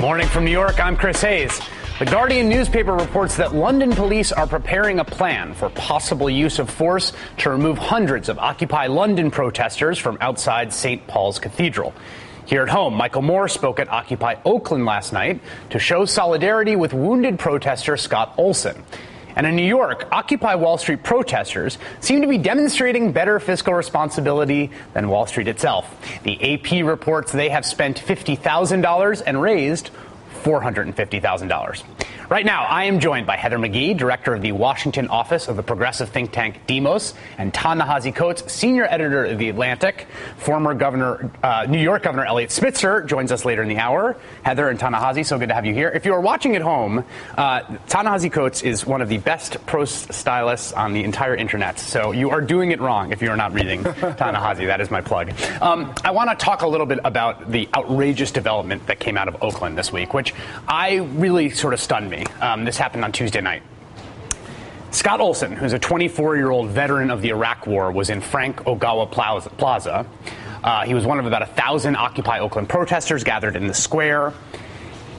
Morning from New York, I'm Chris Hayes. The Guardian newspaper reports that London police are preparing a plan for possible use of force to remove hundreds of Occupy London protesters from outside St. Paul's Cathedral. Here at home, Michael Moore spoke at Occupy Oakland last night to show solidarity with wounded protester Scott Olsen. And in New York, Occupy Wall Street protesters seem to be demonstrating better fiscal responsibility than Wall Street itself. The AP reports they have spent $50,000 and raised $450,000. Right now, I am joined by Heather McGhee, director of the Washington office of the progressive think tank Demos, and Ta-Nehisi Coates, senior editor of The Atlantic. Former New York Governor Eliot Spitzer joins us later in the hour. Heather and Ta-Nehisi, so good to have you here. If you are watching at home, Ta-Nehisi Coates is one of the best prose stylists on the entire internet, so you are doing it wrong if you are not reading Ta-Nehisi. That is my plug. I want to talk a little bit about the outrageous development that came out of Oakland this week, which I really sort of stunned me. This happened on Tuesday night. Scott Olsen, who's a 24-year-old veteran of the Iraq War, was in Frank Ogawa Plaza. He was one of about 1,000 Occupy Oakland protesters gathered in the square.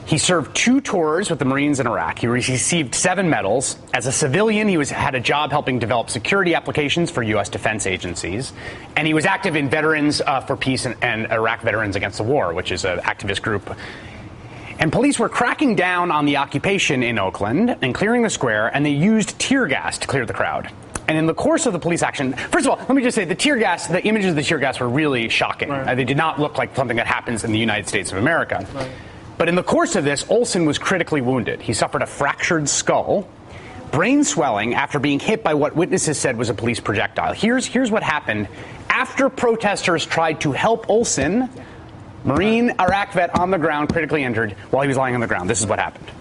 He served 2 tours with the Marines in Iraq. He received 7 medals. As a civilian, he had a job helping develop security applications for U.S. defense agencies. And he was active in Veterans for Peace and Iraq Veterans Against the War, which is an activist group. And police were cracking down on the occupation in Oakland and clearing the square, and they used tear gas to clear the crowd. And in the course of the police action, first of all, let me just say the images of the tear gas were really shocking. Right. They did not look like something that happens in the United States of America. Right. But in the course of this, Olsen was critically wounded. He suffered a fractured skull, brain swelling after being hit by what witnesses said was a police projectile. Here's what happened after protesters tried to help Olsen. Marine Iraq vet on the ground, critically injured while he was lying on the ground. This is what happened.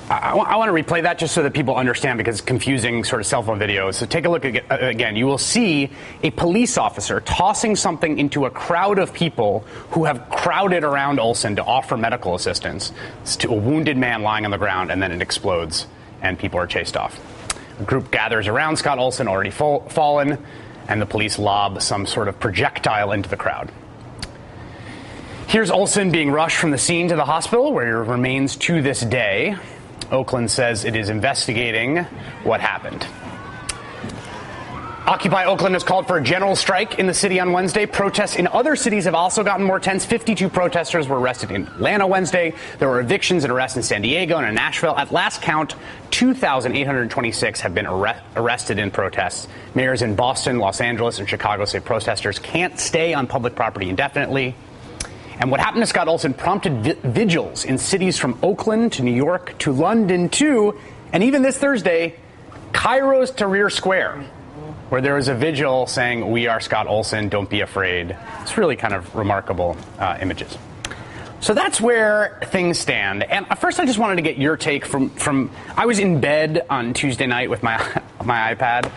I want to replay that just so that people understand, because it's confusing sort of cell phone videos. So take a look again. You will see a police officer tossing something into a crowd of people who have crowded around Olsen to offer medical assistance to a wounded man lying on the ground, and then it explodes and people are chased off. A group gathers around Scott Olsen, already fallen, and the police lob some sort of projectile into the crowd. Here's Olsen being rushed from the scene to the hospital, where he remains to this day. Oakland says it is investigating what happened. Occupy Oakland has called for a general strike in the city on Wednesday. Protests in other cities have also gotten more tense. 52 protesters were arrested in Atlanta Wednesday. There were evictions and arrests in San Diego and in Nashville. At last count, 2,826 have been arrested in protests. Mayors in Boston, Los Angeles, and Chicago say protesters can't stay on public property indefinitely. And what happened to Scott Olsen prompted vigils in cities from Oakland to New York to London to, and even this Thursday, Cairo's Tahrir Square, where there was a vigil saying, "We are Scott Olsen, don't be afraid." It's really kind of remarkable images. So that's where things stand. And first, I just wanted to get your take from I was in bed on Tuesday night with my iPad,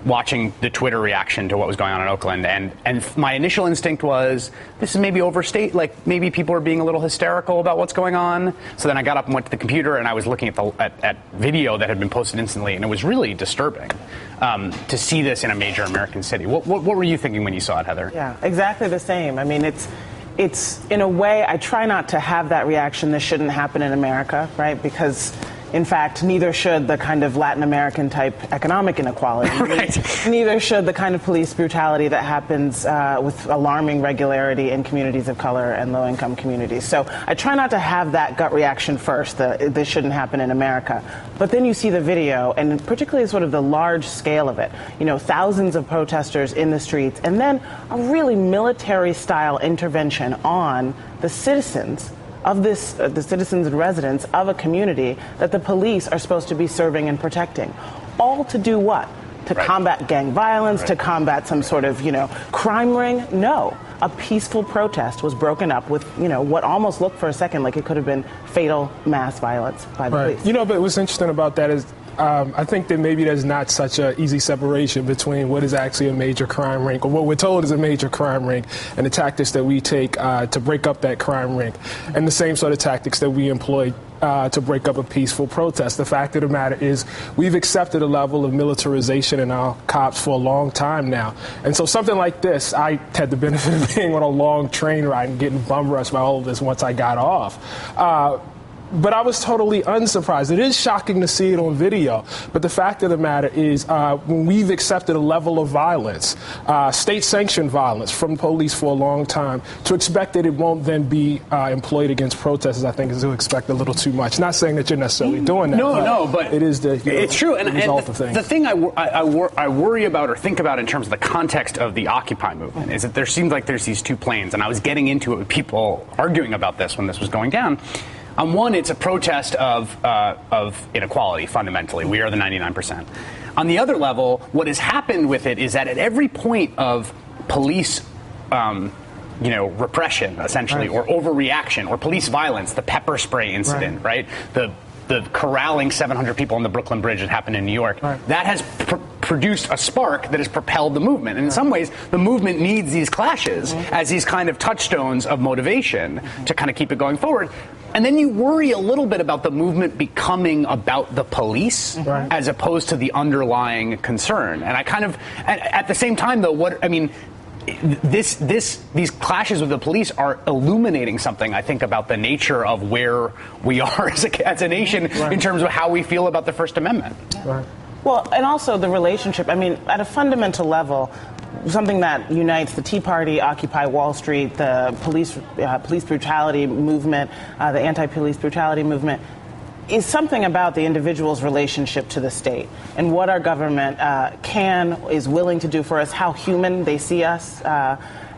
watching the Twitter reaction to what was going on in Oakland, and my initial instinct was, this is maybe overstate, like maybe people are being a little hysterical about what's going on. So then I got up and went to the computer, and I was looking at video that had been posted instantly, and it was really disturbing to see this in a major American city. What were you thinking when you saw it, Heather? Yeah, exactly the same. I mean, it's in a way, I try not to have that reaction, this shouldn't happen in America, right? Because in fact, neither should the kind of Latin American type economic inequality. Right. Neither should the kind of police brutality that happens with alarming regularity in communities of color and low-income communities. So I try not to have that gut reaction first, this shouldn't happen in America. But then you see the video, and particularly sort of the large scale of it. You know, thousands of protesters in the streets, and then a really military-style intervention on the citizens of the citizens and residents of a community that the police are supposed to be serving and protecting. All to do what? To combat gang violence, to combat some sort of, crime ring? No. A peaceful protest was broken up with, what almost looked for a second like it could have been fatal mass violence by the police. But what's interesting about that is I think that maybe there's not such an easy separation between what is actually a major crime ring, or what we're told is a major crime ring, and the tactics that we take to break up that crime ring, and the same sort of tactics that we employ to break up a peaceful protest. The fact of the matter is we've accepted a level of militarization in our cops for a long time now. And so something like this, I had the benefit of being on a long train ride and getting bum rushed by all of this once I got off. But I was totally unsurprised. It is shocking to see it on video. But the fact of the matter is when we've accepted a level of violence, state-sanctioned violence from police for a long time, to expect that it won't then be employed against protesters, I think, is to expect a little too much. Not saying that you're necessarily doing that. But it is the it's true. And result of things. The thing I worry about or think about in terms of the context of the Occupy movement is that there seems like there's these two planes. And I was getting into it with people arguing about this when this was going down. On one, it's a protest of inequality, fundamentally. We are the 99%. On the other level, what has happened with it is that at every point of police repression, essentially, or overreaction, or police violence, the pepper spray incident, right? The corralling 700 people on the Brooklyn Bridge that happened in New York, that has produced a spark that has propelled the movement. And in some ways, the movement needs these clashes as these kind of touchstones of motivation to kind of keep it going forward. And then you worry a little bit about the movement becoming about the police as opposed to the underlying concern. And I kind of, at the same time, though, these clashes with the police are illuminating something, I think, about the nature of where we are as a nation in terms of how we feel about the First Amendment. Well, and also the relationship. I mean, at a fundamental level, something that unites the Tea Party, Occupy Wall Street, the police brutality movement, the anti-police brutality movement, is something about the individual's relationship to the state and what our government is willing to do for us, how human they see us.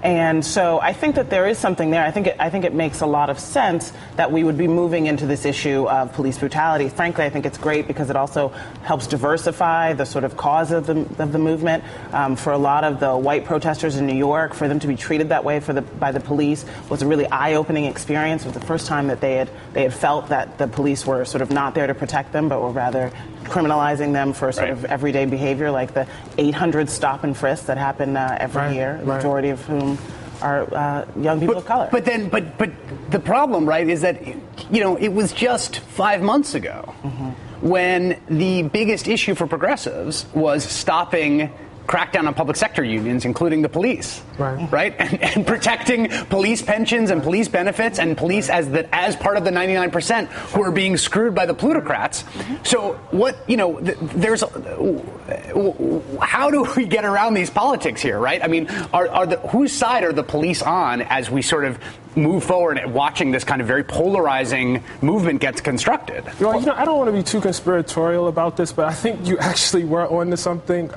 And so I think that there is something there. I think it makes a lot of sense that we would be moving into this issue of police brutality. Frankly, I think it's great because it also helps diversify the sort of cause of the movement. For a lot of the white protesters in New York, for them to be treated that way by the police was a really eye-opening experience. It was the first time that they had felt that the police were sort of not there to protect them, but were rather criminalizing them for sort of everyday behavior, like the 800 stop and frisk that happen every year, the majority of whom are young people of color. But the problem, is that, it was just 5 months ago when the biggest issue for progressives was stopping crackdown on public sector unions, including the police, and protecting police pensions and police benefits and police as part of the 99% who are being screwed by the plutocrats. So how do we get around these politics here, right? I mean, whose side are the police on as we sort of move forward at watching this kind of very polarizing movement gets constructed? Well, I don't want to be too conspiratorial about this, but I think you actually were onto something.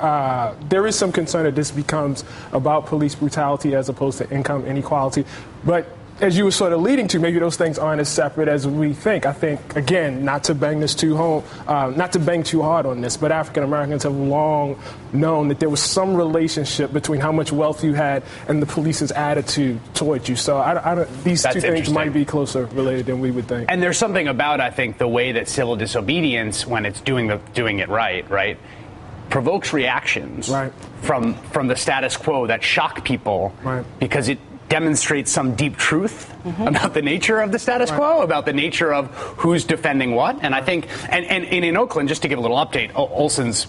There is some concern that this becomes about police brutality as opposed to income inequality. But as you were sort of leading to, maybe those things aren't as separate as we think. I think, again, not to bang too hard on this, but African Americans have long known that there was some relationship between how much wealth you had and the police's attitude towards you. So these two things might be closer related than we would think. And there's something about, I think, the way that civil disobedience, when it's doing it right, provokes reactions from the status quo that shock people because it demonstrates some deep truth about the nature of the status quo, about the nature of who's defending what. And I think, and in Oakland, just to give a little update, Olson's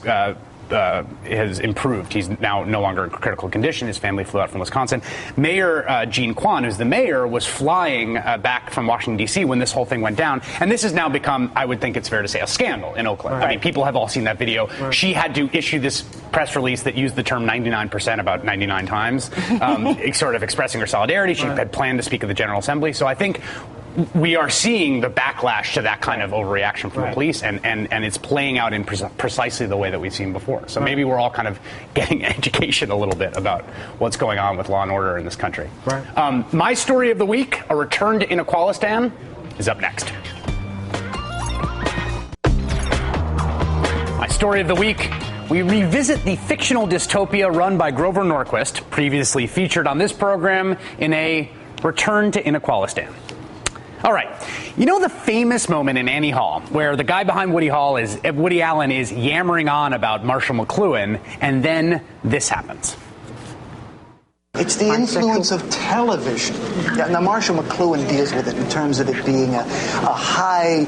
has improved. He's now no longer in critical condition. His family flew out from Wisconsin. Mayor Gene Kwan, who's the mayor, was flying back from Washington, D.C. when this whole thing went down. And this has now become, I would think it's fair to say, a scandal in Oakland. I mean, people have all seen that video. She had to issue this press release that used the term 99% about 99 times, sort of expressing her solidarity. She had planned to speak at the General Assembly. So I think we are seeing the backlash to that kind of overreaction from the police, and it's playing out in precisely the way that we've seen before. So maybe we're all kind of getting education a little bit about what's going on with law and order in this country. My story of the week, a return to Inequalistan, is up next. My story of the week, we revisit the fictional dystopia run by Grover Norquist, previously featured on this program in a Return to Inequalistan. All right. You know the famous moment in Annie Hall where the guy behind Woody Allen is yammering on about Marshall McLuhan, and then this happens. It's the influence of television. Yeah, now, Marshall McLuhan deals with it in terms of it being a high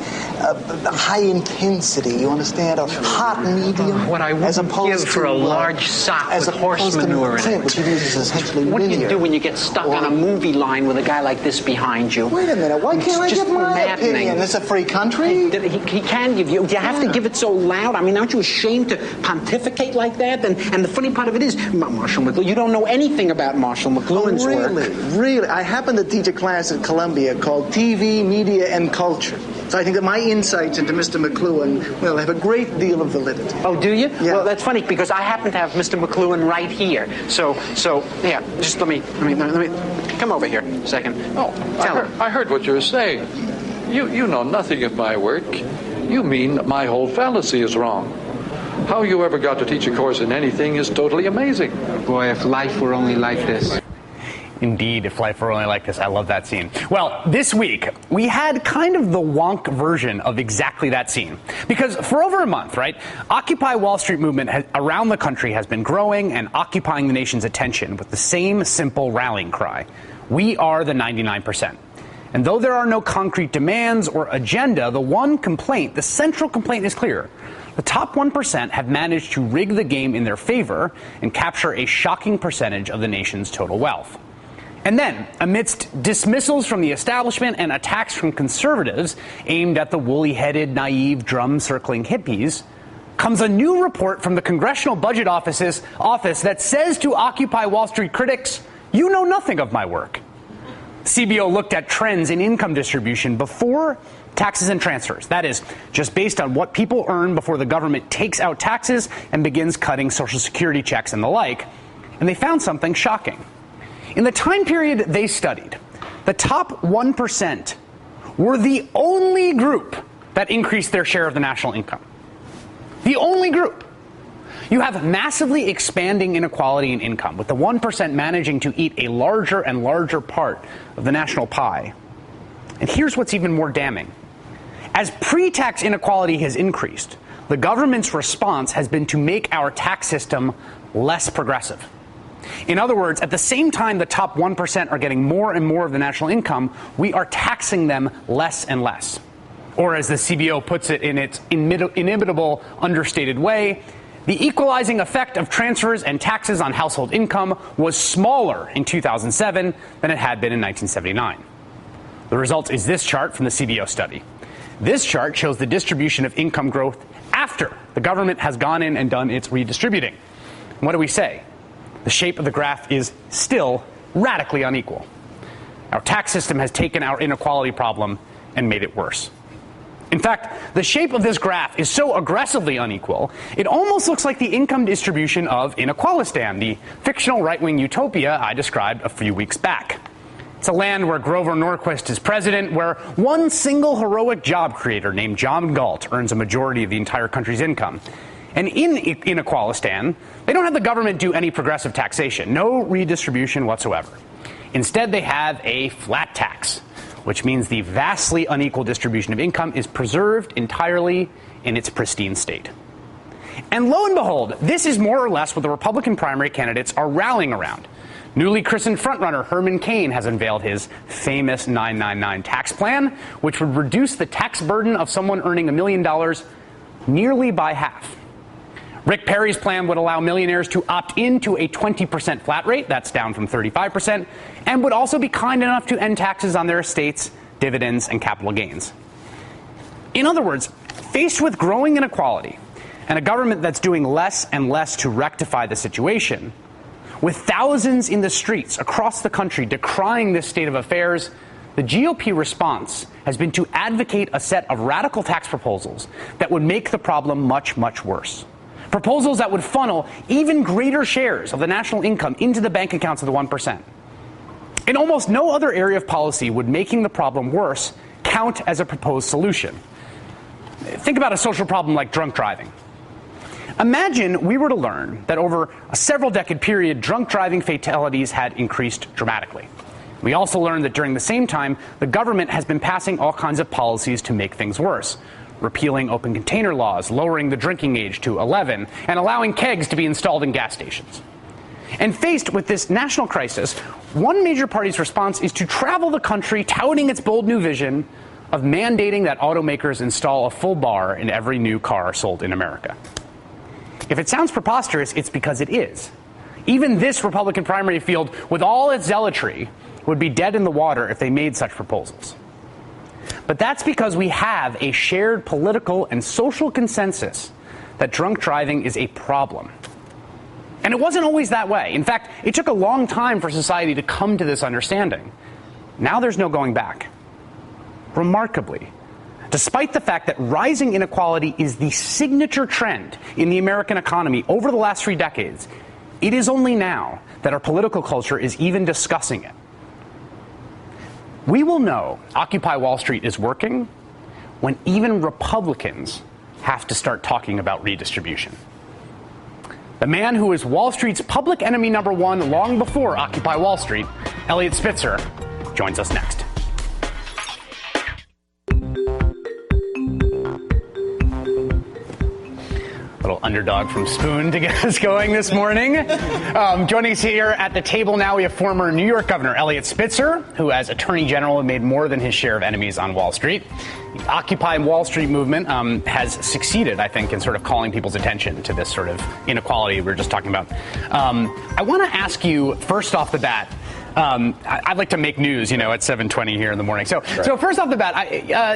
intensity, you understand, a hot medium. What I wouldn't give for a large sock with horse manure in it. Which he uses essentially What do linear. you do when you get stuck on a movie line with a guy like this behind you? Wait a minute, why can't I It's give my maddening. opinion? This is a free country. He can give you. You have to give it so loud. I mean, aren't you ashamed to pontificate like that? And the funny part of it is, Marshall McLuhan, you don't know anything about Marshall McLuhan's work. Really? I happen to teach a class at Columbia called TV, Media, and Culture. So I think that my insights into Mr. McLuhan will have a great deal of validity. Oh, do you? Yeah. Well, that's funny because I happen to have Mr. McLuhan right here. So yeah. Just let me come over here a second. Oh, I heard what you were saying. You know nothing of my work. You mean my whole fallacy is wrong. How you ever got to teach a course in anything is totally amazing. Boy, if life were only like this. Indeed, if life were only like this. I love that scene. Well, this week, we had kind of the wonk version of exactly that scene. Because for over a month, right, Occupy Wall Street movement around the country has been growing and occupying the nation's attention with the same simple rallying cry. We are the 99%. And though there are no concrete demands or agenda, the central complaint is clear. The top 1% have managed to rig the game in their favor and capture a shocking percentage of the nation's total wealth. And then, amidst dismissals from the establishment and attacks from conservatives aimed at the woolly-headed, naive, drum-circling hippies, comes a new report from the Congressional Budget Office that says to Occupy Wall Street critics, "You know nothing of my work." CBO looked at trends in income distribution before taxes and transfers. That is, just based on what people earn before the government takes out taxes and begins cutting Social Security checks and the like. And they found something shocking. In the time period they studied, the top 1% were the only group that increased their share of the national income. The only group. You have massively expanding inequality in income, with the 1% managing to eat a larger and larger part of the national pie. And here's what's even more damning. As pre-tax inequality has increased, the government's response has been to make our tax system less progressive. In other words, at the same time the top 1% are getting more and more of the national income, we are taxing them less and less. Or as the CBO puts it in its inimitable, understated way, the equalizing effect of transfers and taxes on household income was smaller in 2007 than it had been in 1979. The result is this chart from the CBO study. This chart shows the distribution of income growth after the government has gone in and done its redistributing. And what do we say? The shape of the graph is still radically unequal. Our tax system has taken our inequality problem and made it worse. In fact, the shape of this graph is so aggressively unequal, it almost looks like the income distribution of Inequalistan, the fictional right-wing utopia I described a few weeks back. It's a land where Grover Norquist is president, where one single heroic job creator named John Galt earns a majority of the entire country's income. And in Inequalistan, they don't have the government do any progressive taxation, no redistribution whatsoever. Instead, they have a flat tax, which means the vastly unequal distribution of income is preserved entirely in its pristine state. And lo and behold, this is more or less what the Republican primary candidates are rallying around. Newly christened frontrunner Herman Cain has unveiled his famous 999 tax plan, which would reduce the tax burden of someone earning $1 million nearly by half. Rick Perry's plan would allow millionaires to opt into a 20% flat rate, that's down from 35%, and would also be kind enough to end taxes on their estates, dividends, and capital gains. In other words, faced with growing inequality and a government that's doing less and less to rectify the situation, with thousands in the streets across the country decrying this state of affairs, the GOP response has been to advocate a set of radical tax proposals that would make the problem much, much worse. Proposals that would funnel even greater shares of the national income into the bank accounts of the 1%. In almost no other area of policy would making the problem worse count as a proposed solution. Think about a social problem like drunk driving. Imagine we were to learn that over a several-decade period, drunk driving fatalities had increased dramatically. We also learned that during the same time, the government has been passing all kinds of policies to make things worse. Repealing open container laws, lowering the drinking age to 11, and allowing kegs to be installed in gas stations. And faced with this national crisis, one major party's response is to travel the country touting its bold new vision of mandating that automakers install a full bar in every new car sold in America. If it sounds preposterous, it's because it is. Even this Republican primary field, with all its zealotry, would be dead in the water if they made such proposals. But that's because we have a shared political and social consensus that drunk driving is a problem. And it wasn't always that way. In fact, it took a long time for society to come to this understanding. Now there's no going back. Remarkably, despite the fact that rising inequality is the signature trend in the American economy over the last 3 decades, it is only now that our political culture is even discussing it. We will know Occupy Wall Street is working when even Republicans have to start talking about redistribution. The man who is Wall Street's public enemy number one long before Occupy Wall Street, Eliot Spitzer, joins us next. Little underdog from Spoon to get us going this morning. Joining us here at the table now, we have former New York Governor Eliot Spitzer, who as Attorney General made more than his share of enemies on Wall Street. The Occupy Wall Street movement has succeeded, I think, in sort of calling people's attention to this sort of inequality we were just talking about. I want to ask you, first off the bat, I'd like to make news, at 7:20 here in the morning. So first off the bat,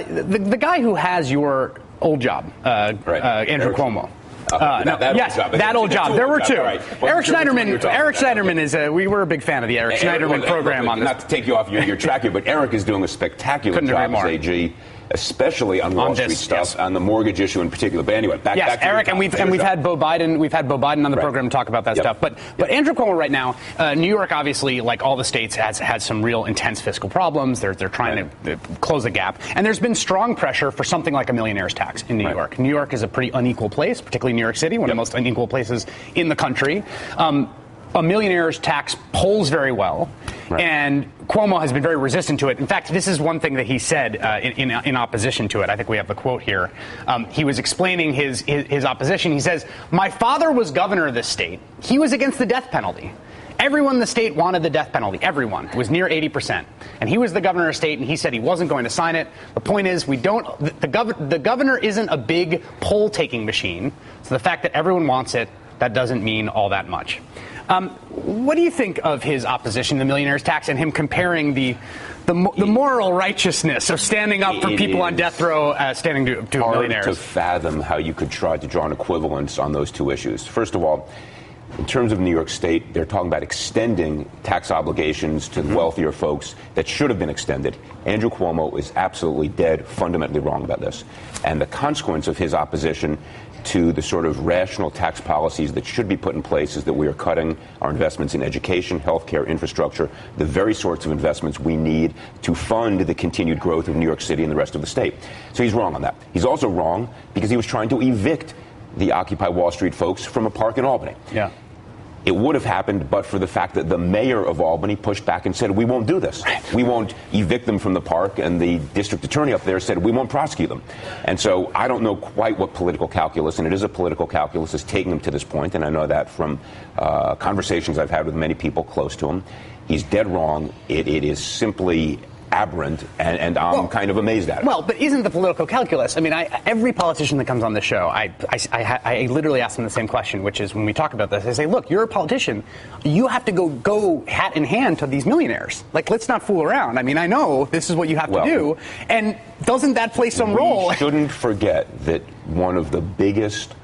the guy who has your old job, Andrew Cuomo. That old job. There were two. Right. Eric Schneiderman is we were a big fan of the Eric Schneiderman program on this. Not to take you off your track here, but Eric is doing a spectacular job as AG, especially on Wall Street stuff, yes. On the mortgage issue in particular. But anyway, back to Eric, and we've had Beau Biden. We've had Beau Biden on the program to talk about that stuff. But Andrew Cuomo right now, New York obviously, like all the states, has some real intense fiscal problems. They're trying to close the gap, and there's been strong pressure for something like a millionaire's tax in New York. New York is a pretty unequal place, particularly New York City, one of the most unequal places in the country. A millionaire's tax polls very well, and Cuomo has been very resistant to it. In fact, this is one thing that he said in opposition to it. I think we have the quote here. He was explaining his opposition. He says, "My father was governor of this state. He was against the death penalty. Everyone in the state wanted the death penalty. Everyone. It was near 80%. And he was the governor of the state, and he said he wasn't going to sign it. The point is, the governor isn't a big poll-taking machine. So the fact that everyone wants it, that doesn't mean all that much." What do you think of his opposition to the millionaire's tax and him comparing the moral righteousness of standing up for people on death row standing to millionaires? Hard to fathom how you could try to draw an equivalence on those two issues. First of all, in terms of New York State, they're talking about extending tax obligations to wealthier folks that should have been extended. Andrew Cuomo is absolutely dead, fundamentally wrong about this. And the consequence of his opposition to the sort of rational tax policies that should be put in place is that we are cutting our investments in education, healthcare, infrastructure, the very sorts of investments we need to fund the continued growth of New York City and the rest of the state. So he's wrong on that. He's also wrong because he was trying to evict the Occupy Wall Street folks from a park in Albany. Yeah. It would have happened but for the fact that the mayor of Albany pushed back and said, we won't do this. We won't evict them from the park. And the district attorney up there said, we won't prosecute them. And so I don't know quite what political calculus, and it is a political calculus, is taking him to this point. And I know that from conversations I've had with many people close to him. He's dead wrong. It is simply aberrant, and I'm kind of amazed at it. Well, but isn't the political calculus? I mean, every politician that comes on the show, I literally ask them the same question, which is when we talk about this, I say, look, you're a politician. You have to go hat in hand to these millionaires. Like, let's not fool around. I mean, I know this is what you have to do. And doesn't that play some role? We shouldn't forget that one of the biggest,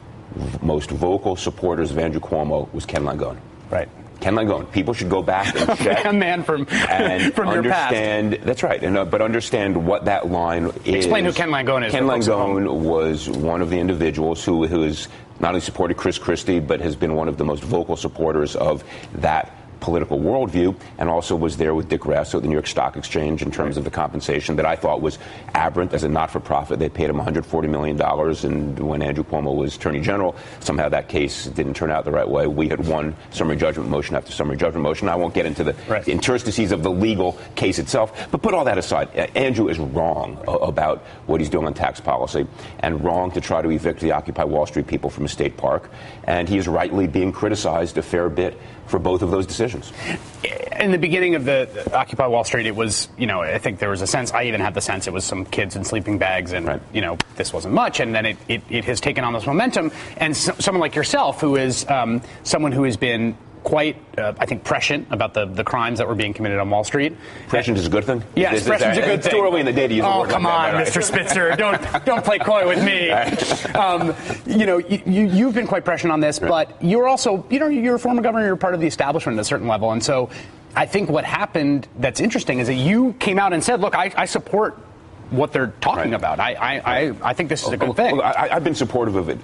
most vocal supporters of Andrew Cuomo was Ken Langone. Right. Ken Langone. People should go back and check. A man from your past. That's right. But understand what that line is. Explain who Ken Langone is. Ken Langone was one of the individuals who has not only supported Chris Christie, but has been one of the most vocal supporters of that political worldview, and also was there with Dick Grasso at the New York Stock Exchange in terms of the compensation that I thought was aberrant. As a not-for-profit, they paid him $140 million, and when Andrew Cuomo was Attorney General, somehow that case didn't turn out the right way. We had won summary judgment motion after summary judgment motion. I won't get into the interstices of the legal case itself, but put all that aside. Andrew is wrong about what he's doing on tax policy, and wrong to try to evict the Occupy Wall Street people from a state park, and he is rightly being criticized a fair bit for both of those decisions. In the beginning of the Occupy Wall Street, it was, I think there was a sense, I even had the sense it was some kids in sleeping bags and, this wasn't much. And then it has taken on this momentum. And someone like yourself, who is someone who has been quite, I think, prescient about the crimes that were being committed on Wall Street. Prescient is a good thing? Yes, prescient's a good thing. It's too early in the day to use the word. Oh, come on, Mr. Spitzer. Don't play coy with me. You've been quite prescient on this, but you're also, you're a former governor, you're part of the establishment at a certain level. And so I think what happened that's interesting is that you came out and said, look, I support what they're talking about. I think this is a good thing. Well, I've been supportive of it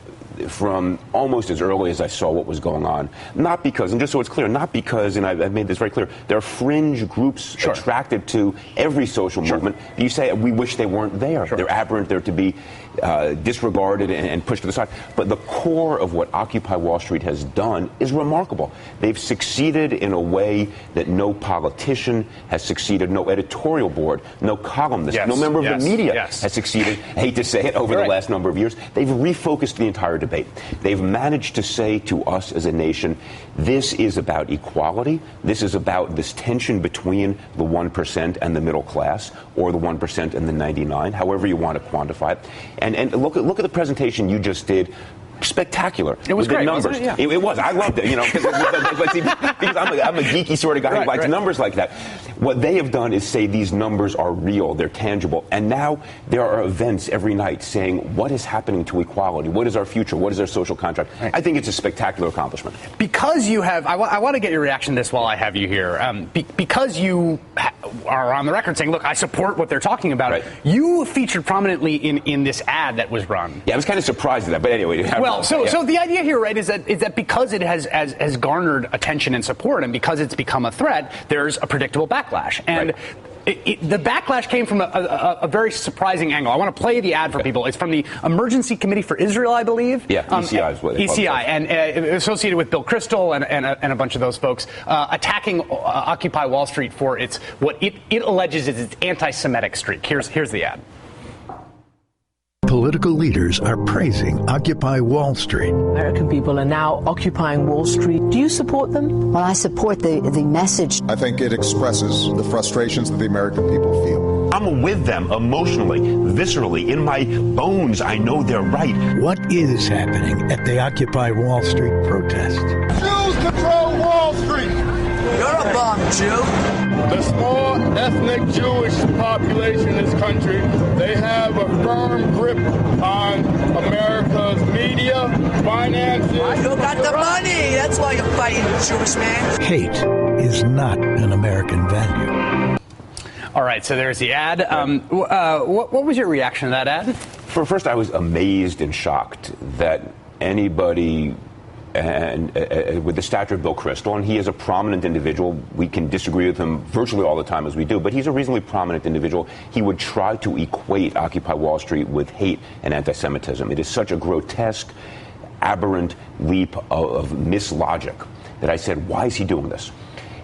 from almost as early as I saw what was going on. Not because, and just so it's clear, not because, and I've made this very clear, there are fringe groups attracted to every social movement. You say, we wish they weren't there. They're aberrant. They're to be disregarded and pushed to the side. But the core of what Occupy Wall Street has done is remarkable. They've succeeded in a way that no politician has succeeded, no editorial board, no columnist, no member of the media has succeeded, I hate to say it, over the last number of years. They've refocused the entire debate. They've managed to say to us as a nation, this is about equality. This is about this tension between the 1% and the middle class, or the 1% and the 99, however you want to quantify it. And look at the presentation you just did. Spectacular. It was great, numbers. Wasn't it? Yeah. It was. I loved it. Because I'm a geeky sort of guy who likes numbers like that. What they have done is say these numbers are real, they're tangible, and now there are events every night saying what is happening to equality, what is our future, what is our social contract. I think it's a spectacular accomplishment. Because you have, I want to get your reaction to this while I have you here. Because you are on the record saying, look, I support what they're talking about. You featured prominently in this ad that was run. Yeah, I was kind of surprised at that, but anyway. Well, so the idea here, right, is that because it has garnered attention and support, and because it's become a threat, there's a predictable backlash. And the backlash came from a very surprising angle. I want to play the ad for people. It's from the Emergency Committee for Israel, I believe. Yeah, ECI is what they call it. ECI, and associated with Bill Kristol and a bunch of those folks, attacking Occupy Wall Street for what it alleges is its anti-Semitic streak. Here's the ad. Political leaders are praising Occupy Wall Street. American people are now occupying Wall Street. Do you support them? Well, I support the message. I think it expresses the frustrations that the American people feel. I'm with them emotionally, viscerally, in my bones. I know they're right. What is happening at the Occupy Wall Street protest? Jews control Wall Street. You're a bum, Jew. The small ethnic Jewish population in this country, they have a firm grip on America's media, finances. You got the money. That's why you're fighting, Jewish man. Hate is not an American value. All right, so there's the ad. What was your reaction to that ad? First, I was amazed and shocked that anybody with the stature of Bill Kristol, and he is a prominent individual. We can disagree with him virtually all the time, as we do, but he's a reasonably prominent individual. He would try to equate Occupy Wall Street with hate and anti-Semitism. It is such a grotesque, aberrant leap of mislogic that I said, why is he doing this?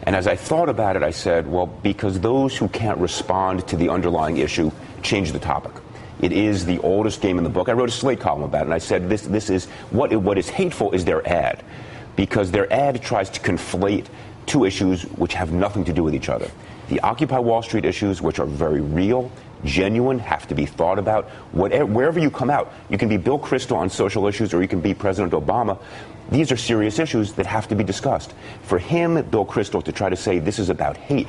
And as I thought about it, I said, well, because those who can't respond to the underlying issue change the topic. It is the oldest game in the book. I wrote a Slate column about it, and I said this is what is hateful is their ad, because their ad tries to conflate two issues which have nothing to do with each other. The Occupy Wall Street issues, which are very real, genuine, have to be thought about. Wherever you come out, you can be Bill Kristol on social issues, or you can be President Obama. These are serious issues that have to be discussed. For him, Bill Kristol, to try to say this is about hate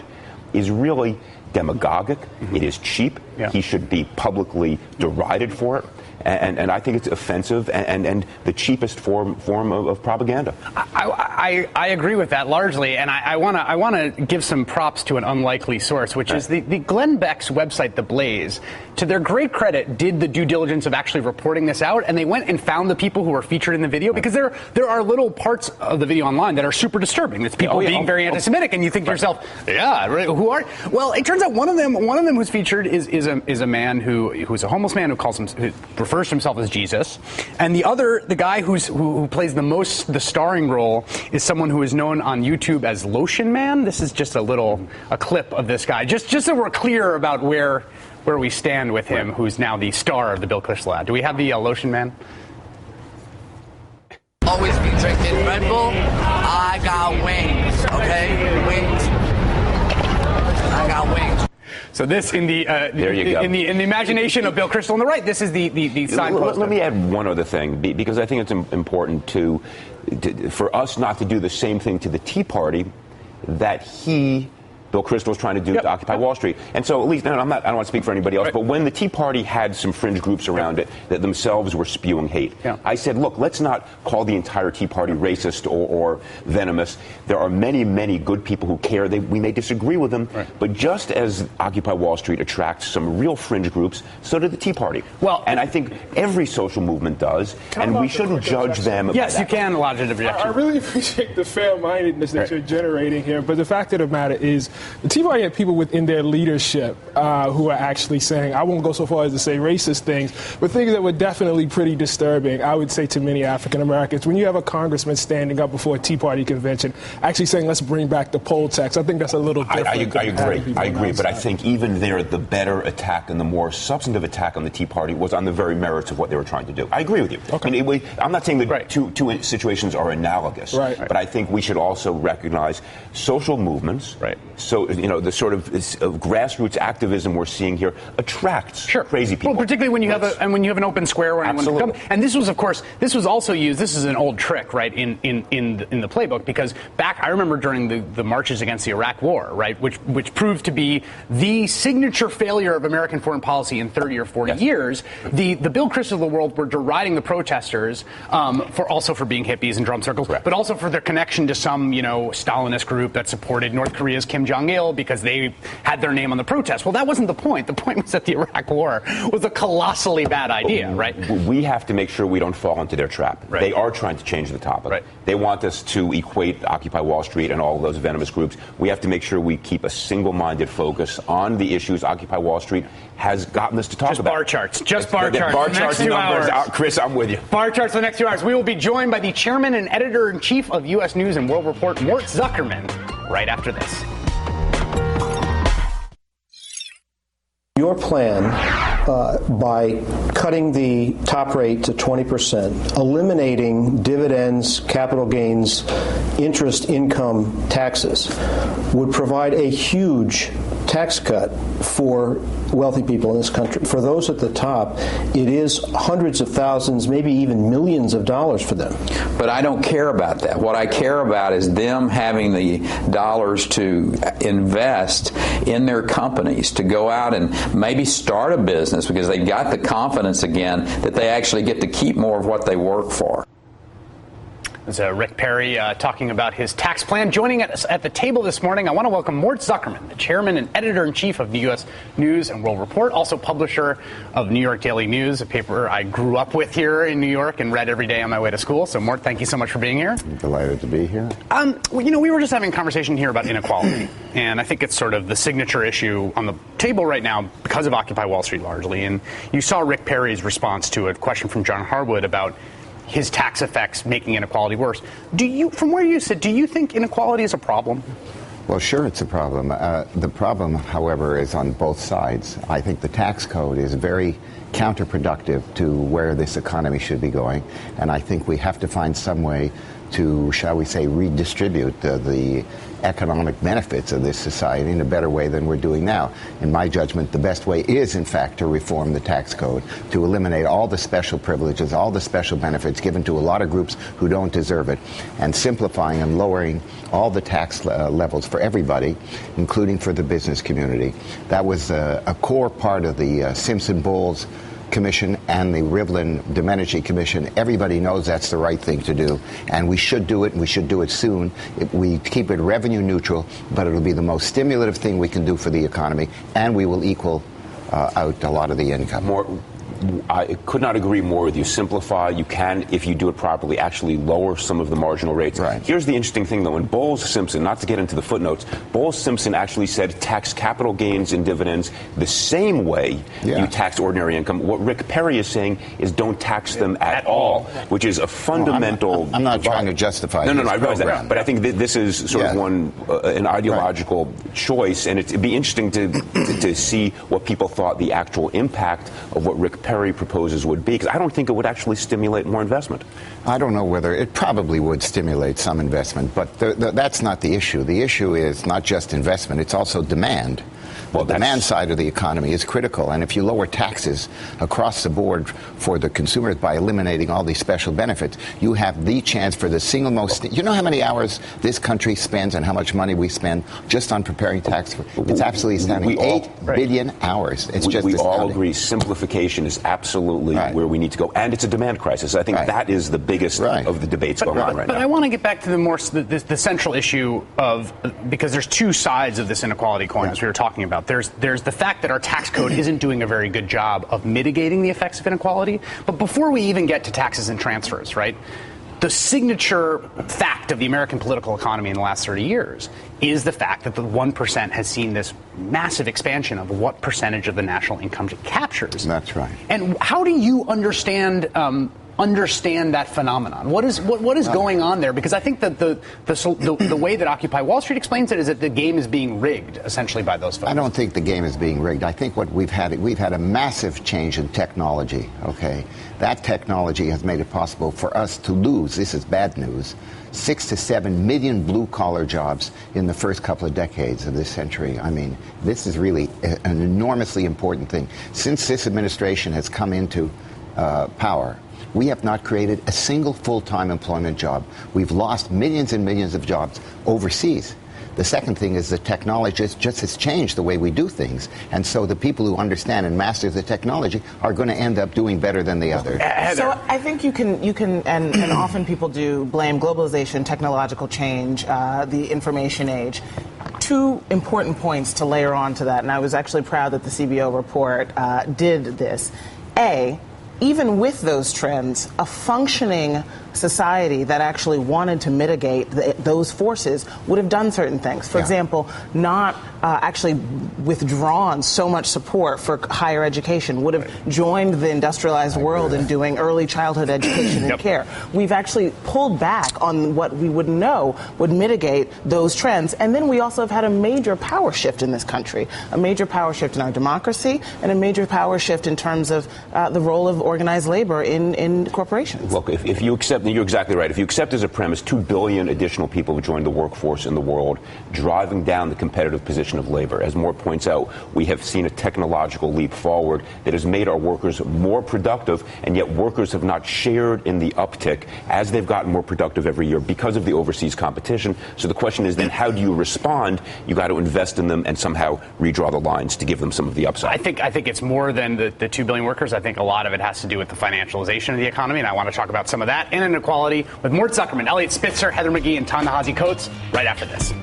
is really demagogic. It is cheap. He should be publicly derided for it. And I think it's offensive and the cheapest form of propaganda. I agree with that largely, and I want to give some props to an unlikely source, which is the Glenn Beck's website, The Blaze. To their great credit, did the due diligence of actually reporting this out, and they went and found the people who were featured in the video, because there are little parts of the video online that are super disturbing. It's people being very anti-Semitic, and you think to yourself, who are? Well, it turns out one of them who's featured is a man who's a homeless man who refers to himself as Jesus, and the guy who plays the starring role is someone who is known on YouTube as Lotion Man. This is just a clip of this guy, just so we're clear about where we stand with him, who's now the star of the Bill Kristol ad. Do we have the Lotion Man? Always be drinking Red Bull. I got wings, okay? Wings. I got wings. So this in the imagination of Bill Kristol on the right, this is the signpost. Let me add one other thing, because I think it's important for us not to do the same thing to the Tea Party that Bill Kristol was trying to do to Occupy Wall Street. And so, at least, I don't want to speak for anybody else, but when the Tea Party had some fringe groups around it that themselves were spewing hate, I said, look, let's not call the entire Tea Party racist or venomous. There are many, many good people who care. We may disagree with them, but just as Occupy Wall Street attracts some real fringe groups, so did the Tea Party. And I think every social movement does, and we shouldn't judge them. Yes, you can lodge an objection. I really appreciate the fair-mindedness that you're generating here, but the fact of the matter is, the Tea Party had people within their leadership who are actually saying, I won't go so far as to say racist things, but things that were definitely pretty disturbing, I would say, to many African Americans. When you have a congressman standing up before a Tea Party convention actually saying, let's bring back the poll tax, I think that's a little different. I agree, but I think even there, the better attack and the more substantive attack on the Tea Party was on the very merits of what they were trying to do. I agree with you. Okay. I mean, I'm not saying the two situations are analogous, but I think we should also recognize social movements. So, the sort of grassroots activism we're seeing here attracts crazy people. Well, particularly when you have an open square where anyone can come. And this was, of course, also used. This is an old trick, right, in the playbook, because I remember during the marches against the Iraq War, right, which proved to be the signature failure of American foreign policy in 30 or 40 years. The Bill Kristol of the world were deriding the protesters for being hippies and drum circles, but also for their connection to some Stalinist group that supported North Korea's Kim Jong-il because they had their name on the protest. Well, that wasn't the point. The point was that the Iraq War was a colossally bad idea, right? We have to make sure we don't fall into their trap. They are trying to change the topic. They want us to equate Occupy Wall Street and all of those venomous groups. We have to make sure we keep a single-minded focus on the issues Occupy Wall Street has gotten us to talk about. Just bar charts. Bar charts and numbers. Chris, I'm with you. Bar charts for the next 2 hours. We will be joined by the chairman and editor-in-chief of U.S. News and World Report, Mort Zuckerman, right after this. Your plan, by cutting the top rate to 20%, eliminating dividends, capital gains, interest income taxes, would provide a huge tax cut for wealthy people in this country. For those at the top, it is hundreds of thousands, maybe even millions of dollars for them. But I don't care about that. What I care about is them having the dollars to invest in their companies, to go out and maybe start a business because they got the confidence again that they actually get to keep more of what they work for. There's Rick Perry talking about his tax plan. Joining us at the table this morning, I want to welcome Mort Zuckerman, the chairman and editor-in-chief of the U.S. News and World Report, also publisher of New York Daily News, a paper I grew up with here in New York and read every day on my way to school. So, Mort, thank you so much for being here. I'm delighted to be here. We were just having a conversation here about inequality, and I think it's sort of the signature issue on the table right now because of Occupy Wall Street largely. And you saw Rick Perry's response to a question from John Harwood about his tax effects making inequality worse. From where you sit, do you think inequality is a problem? Well, sure, it's a problem. The problem, however, is on both sides. I think the tax code is very counterproductive to where this economy should be going, and I think we have to find some way to, shall we say, redistribute the economic benefits of this society in a better way than we're doing now. In my judgment, the best way is, in fact, to reform the tax code, to eliminate all the special privileges, all the special benefits given to a lot of groups who don't deserve it, and simplifying and lowering all the tax levels for everybody, including for the business community. That was a core part of the Simpson-Bowles Commission and the Rivlin-Domenici Commission. Everybody knows that's the right thing to do, and we should do it, and we should do it soon. We keep it revenue neutral, but it'll be the most stimulative thing we can do for the economy, and we will equal out a lot of the income. I could not agree more with you. Simplify. You can, if you do it properly, actually lower some of the marginal rates. Right. Here's the interesting thing, though. When Bowles-Simpson, not to get into the footnotes, Bowles-Simpson actually said tax capital gains and dividends the same way you tax ordinary income. What Rick Perry is saying is don't tax them at all, which is a fundamental... I'm not trying to justify No, I realize program. that. But I think this is sort of an ideological choice, and it'd be interesting to see what people thought the actual impact of what Rick Perry proposes would be, because I don't think it would actually stimulate more investment. I don't know whether it probably would stimulate some investment, but that's not the issue. The issue is not just investment, it's also demand. Well, the demand side of the economy is critical, and if you lower taxes across the board for the consumers by eliminating all these special benefits, you have the chance for the single most... You know how many hours this country spends and how much money we spend just on preparing tax? It's absolutely astounding. 8 billion hours. It's just we astounding. all agree simplification is absolutely where we need to go, and it's a demand crisis. I think that is the biggest of the debates going on right now. But I want to get back to the central issue of, because there's two sides of this inequality coin, as we were talking about. There's the fact that our tax code isn't doing a very good job of mitigating the effects of inequality. But before we even get to taxes and transfers, right, the signature fact of the American political economy in the last 30 years is the fact that the 1% has seen this massive expansion of what percentage of the national income it captures. That's right. And how do you understand that phenomenon? What is going on there? Because I think that the way that Occupy Wall Street explains it is that the game is being rigged, essentially, by those folks. I don't think the game is being rigged. I think what we've had a massive change in technology. Okay, that technology has made it possible for us to lose. This is bad news. 6 to 7 million blue-collar jobs in the first couple of decades of this century. I mean, this is really an enormously important thing. Since this administration has come into power, we have not created a single full-time employment job. We've lost millions and millions of jobs overseas. The second thing is the technology just has changed the way we do things. And so the people who understand and master the technology are going to end up doing better than the others. So I think you can, and often people do blame globalization, technological change, the information age. Two important points to layer on to that, and I was actually proud that the CBO report did this. Even with those trends, a functioning society that actually wanted to mitigate those forces would have done certain things. For example, not actually withdrawn so much support for higher education, would have joined the industrialized world in doing early childhood education and care. We've actually pulled back on what we would know would mitigate those trends. And then we also have had a major power shift in this country, a major power shift in our democracy, and a major power shift in terms of the role of organized labor in corporations. Look, if you accept, you're exactly right. If you accept as a premise 2 billion additional people have joined the workforce in the world, driving down the competitive position of labor. As Mort points out, we have seen a technological leap forward that has made our workers more productive, and yet workers have not shared in the uptick as they've gotten more productive every year because of the overseas competition. So the question is then, how do you respond? You got to invest in them and somehow redraw the lines to give them some of the upside. I think it's more than the 2 billion workers. I think a lot of it has to do with the financialization of the economy, and I want to talk about some of that and inequality with Mort Zuckerman, Elliot Spitzer, Heather McGhee, and Ta-Nehisi Coates right after this.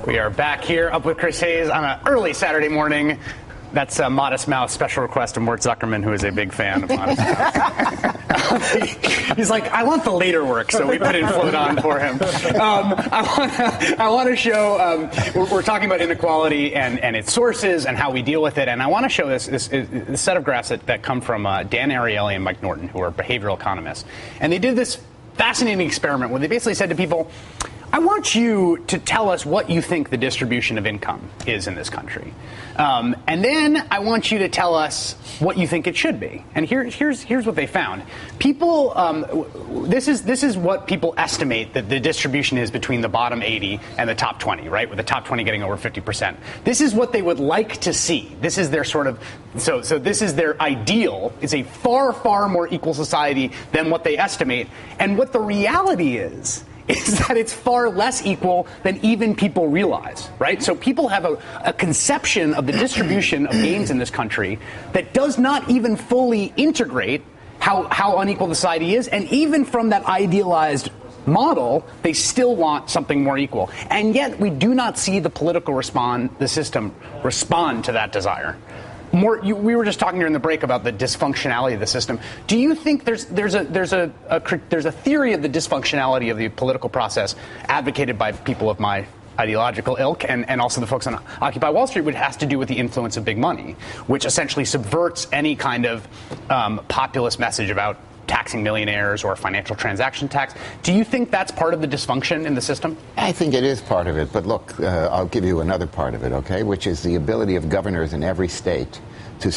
We are back here up with Chris Hayes on an early Saturday morning. That's a Modest Mouse special request of Mort Zuckerman, who is a big fan of Modest Mouse. He's like, I want the later work, so we put in Float On for him. I want to show, we're talking about inequality and its sources and how we deal with it, and I want to show this set of graphs that come from Dan Ariely and Mike Norton, who are behavioral economists. And they did this fascinating experiment where they basically said to people, I want you to tell us what you think the distribution of income is in this country. And then I want you to tell us what you think it should be. And here's what they found. People, this is what people estimate that the distribution is between the bottom 80 and the top 20, right? With the top 20 getting over 50%. This is what they would like to see. This is their sort of, so this is their ideal. It's a far, far more equal society than what they estimate. And what the reality is that it's far less equal than even people realize, right? So people have a conception of the distribution of gains in this country that does not even fully integrate how unequal the society is. And even from that idealized model, they still want something more equal. And yet we do not see the system respond to that desire. We were just talking during the break about the dysfunctionality of the system. Do you think there's a theory of the dysfunctionality of the political process advocated by people of my ideological ilk and also the folks on Occupy Wall Street, which has to do with the influence of big money, which essentially subverts any kind of populist message about taxing millionaires or financial transaction tax? Do you think that's part of the dysfunction in the system? I think it is part of it. But look, I'll give you another part of it, okay, which is the ability of governors in every state to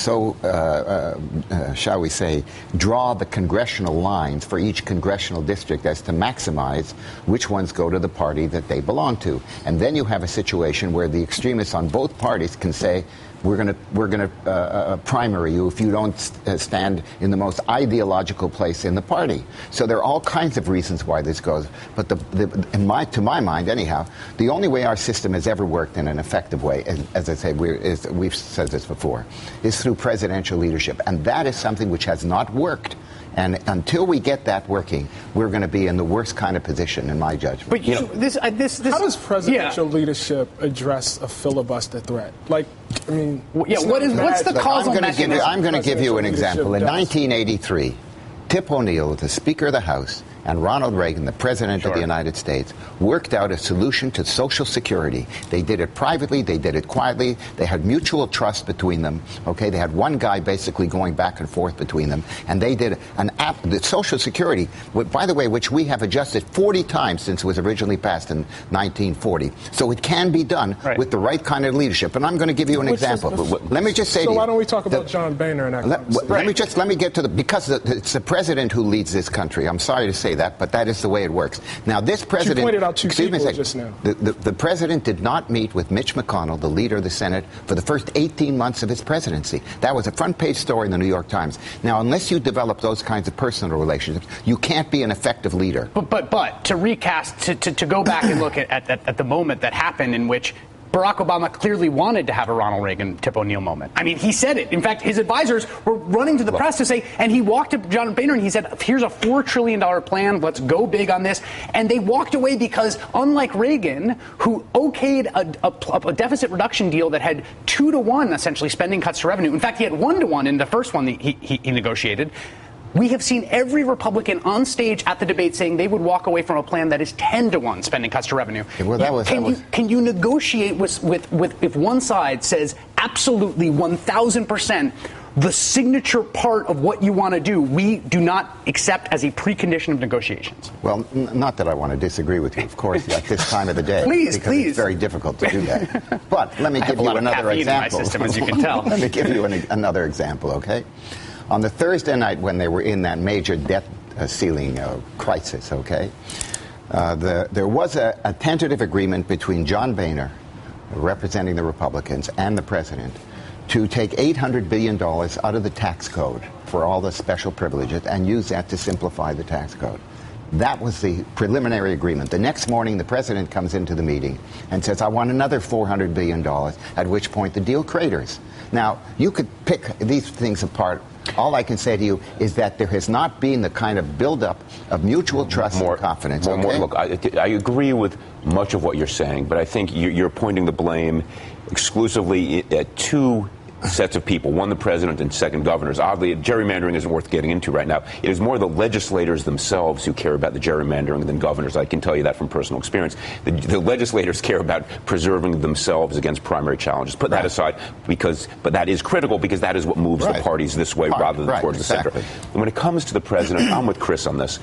shall we say, draw the congressional lines for each congressional district as to maximize which ones go to the party that they belong to. And then you have a situation where the extremists on both parties can say, we're going to primary you if you don't stand in the most ideological place in the party. So there are all kinds of reasons why this goes. But to my mind, anyhow, the only way our system has ever worked in an effective way, as I say, we've said this before, is through presidential leadership, and that is something which has not worked. And until we get that working, we're going to be in the worst kind of position, in my judgment. But how does presidential leadership address a filibuster threat? Like, I mean, what's the causal mechanism? I'm going to give you an example. In 1983, Tip O'Neill, the Speaker of the House, and Ronald Reagan, the President of the United States, worked out a solution to Social Security. They did it privately. They did it quietly. They had mutual trust between them. Okay, they had one guy basically going back and forth between them, and they did the Social Security, by the way, which we have adjusted 40 times since it was originally passed in 1940. So it can be done with the right kind of leadership. And I'm going to give you an example. Let me just say. So why don't we talk about John Boehner and that? Let me get to because it's the president who leads this country. I'm sorry to say that, but that is the way it works. Now, this president... You pointed out two people just now. The president did not meet with Mitch McConnell, the leader of the Senate, for the first 18 months of his presidency. That was a front-page story in the New York Times. Now, unless you develop those kinds of personal relationships, you can't be an effective leader. But to recast, to go back and look at the moment that happened in which Barack Obama clearly wanted to have a Ronald Reagan, Tip O'Neill moment. I mean, he said it. In fact, his advisors were running to the press to say, and he walked to John Boehner and he said, here's a $4 trillion plan. Let's go big on this. And they walked away because, unlike Reagan, who okayed a deficit reduction deal that had 2-to-1 essentially spending cuts to revenue. In fact, he had 1-to-1 in the first one that he negotiated. We have seen every Republican on stage at the debate saying they would walk away from a plan that is 10-to-1 spending cuts to revenue. Can you negotiate with if one side says absolutely 1,000% the signature part of what you want to do, we do not accept as a precondition of negotiations? Well, not that I want to disagree with you, of course, at this time of the day. Please. It's very difficult to do that. But let me give you another example. In my system, as you can tell. Let me give you another example, okay? On the Thursday night when they were in that major debt ceiling crisis, okay, there was a tentative agreement between John Boehner, representing the Republicans, and the president to take $800 billion out of the tax code for all the special privileges and use that to simplify the tax code. That was the preliminary agreement. The next morning, the president comes into the meeting and says, I want another $400 billion, at which point the deal craters. Now, you could pick these things apart. All I can say to you is that there has not been the kind of buildup of mutual trust and confidence. Look, I agree with much of what you're saying, but I think you're pointing the blame exclusively at two sets of people, one the president and second governors. Oddly, gerrymandering isn't worth getting into right now. It is more the legislators themselves who care about the gerrymandering than governors. I can tell you that from personal experience. The legislators care about preserving themselves against primary challenges. Put that aside, but that is critical because that is what moves the parties this way rather than towards the center. And when it comes to the president, I'm with Chris on this.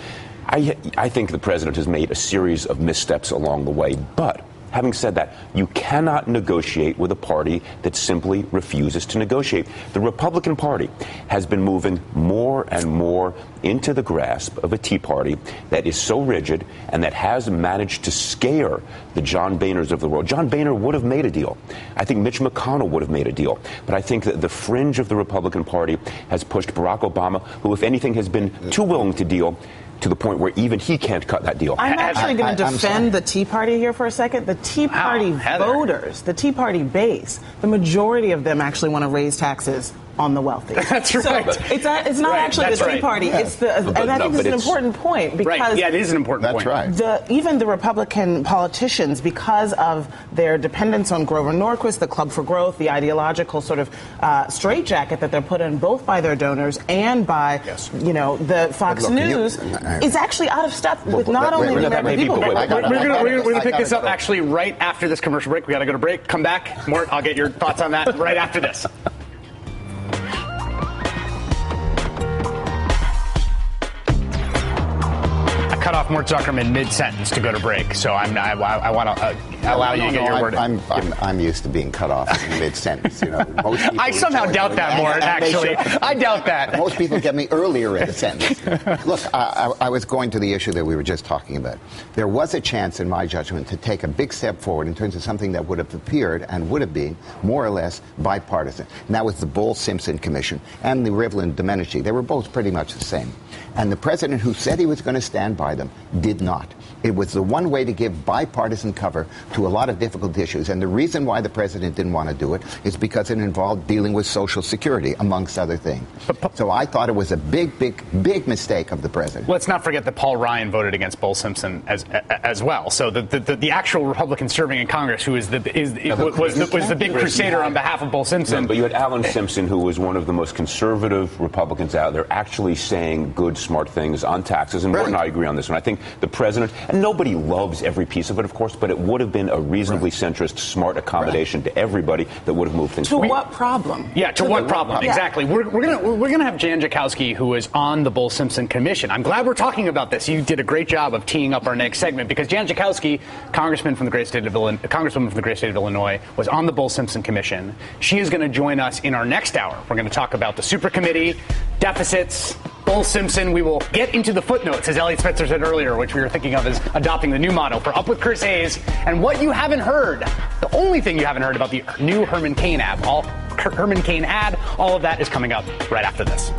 I think the president has made a series of missteps along the way, but having said that, you cannot negotiate with a party that simply refuses to negotiate. The Republican Party has been moving more and more into the grasp of a Tea Party that is so rigid and that has managed to scare the John Boehners of the world. John Boehner would have made a deal. I think Mitch McConnell would have made a deal. But I think that the fringe of the Republican Party has pushed Barack Obama, who, if anything, has been too willing to deal, to the point where even he can't cut that deal. I'm actually going to defend the Tea Party here for a second. The Tea Party voters, the Tea Party base, the majority of them actually want to raise taxes on the wealthy. That's right. So it's not actually the Tea Party. Yeah. It's the, and I think it's an important point because it is an important point. That's right. Even the Republican politicians, because of their dependence on Grover Norquist, the Club for Growth, the ideological sort of straitjacket that they're put in both by their donors and by the Fox News, is actually out of step with not only the American people. We're going to pick this up actually right after this commercial break. We got to go to break. Come back. Mort, I'll get your thoughts on that right after this. Cut off Mort Zuckerman mid-sentence to go to break, so I want to allow you to get your word in. I'm used to being cut off in mid-sentence. I somehow doubt that, Mort, actually. I doubt that. Most people get me earlier in the sentence. Look, I was going to the issue that we were just talking about. There was a chance, in my judgment, to take a big step forward in terms of something that would have appeared and would have been more or less bipartisan. And that was the Bowles-Simpson Commission and the Rivlin-Domenici. They were both pretty much the same. And the president who said he was going to stand by them did not. It was the one way to give bipartisan cover to a lot of difficult issues. And the reason why the president didn't want to do it is because it involved dealing with Social Security, amongst other things. So I thought it was a big mistake of the president. Let's not forget that Paul Ryan voted against Bowles-Simpson as well. So the actual Republican serving in Congress, who was the big crusader on behalf of Bowles-Simpson. No, but you had Alan Simpson, who was one of the most conservative Republicans out there, actually saying good, smart things on taxes. And Mort and I agree on this one. I think the president, and nobody loves every piece of it, of course, but it would have been a reasonably centrist, smart accommodation to everybody that would have moved things forward. To what problem? Yeah, to what problem? Exactly. We're gonna have Jan Schakowsky, who was on the Bowles-Simpson Commission. I'm glad we're talking about this. You did a great job of teeing up our next segment because Jan Schakowsky, congresswoman from the great state of Illinois, was on the Bowles-Simpson Commission. She is going to join us in our next hour. We're going to talk about the super committee, deficits, Bowles-Simpson. We will get into the footnotes, as Elliot Spitzer said earlier, which we were thinking of as adopting the new motto for Up with Chris Hayes. And what you haven't heard, the only thing you haven't heard about the new Herman Cain ad, all of that is coming up right after this.